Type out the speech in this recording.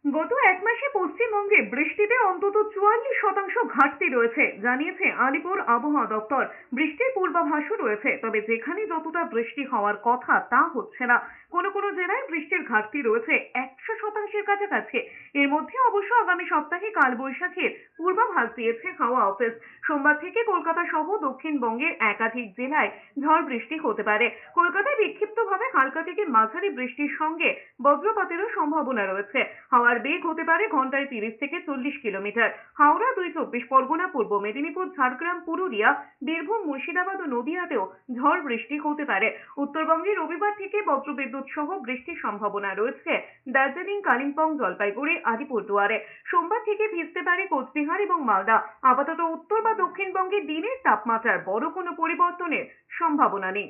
গত এক মাসে পশ্চিমবঙ্গে বৃষ্টিতে অন্তত 44% ঘাটতি রয়েছে জানিয়েছে আলিপুর আবহাওয়া দপ্তর। বৃষ্টির পূর্বাভাসও রয়েছে, তবে যেখানে যতটা বৃষ্টি হওয়ার কথা তা হচ্ছে না। কোনো কোনো জেলায় বৃষ্টির ঘাটতি রয়েছে 100%-এর কাছাকাছি। এর মধ্যে অবশ্য আগামী সপ্তাহে কালবৈশাখীর পূর্বাভাস দিয়েছে হাওয়া অফিস। সোমবার থেকে কলকাতা সহ দক্ষিণবঙ্গের একাধিক জেলায় ঝড় বৃষ্টি হতে পারে। কলকাতায় বিক্ষিপ্তভাবে হালকা থেকে মাঝারি বৃষ্টির সঙ্গে বজ্রপাতেরও সম্ভাবনা রয়েছে। হাওয়ার বেগ হতে পারে ঘন্টায় 30 থেকে 40 কিলোমিটার। হাওড়া, 24 পরগনা, পূর্ব মেদিনীপুর, ঝাড়গ্রাম, পুরুলিয়া, বীরভূম, মুর্শিদাবাদ ও নদিয়াতেও ঝড় বৃষ্টি হতে পারে। উত্তরবঙ্গে রবিবার থেকে বজ্রবিদ্যুৎ সহ বৃষ্টির সম্ভাবনা রয়েছে দার্জিলিং, কালিম্পং, জলপাইগুড়ি, আলিপুরদুয়ারে। সোমবার থেকে ভিজতে পারে কোচবিহার এবং মালদা। আপাতত উত্তর বা দক্ষিণবঙ্গে দিনের তাপমাত্রার বড় কোনো পরিবর্তনের সম্ভাবনা নেই।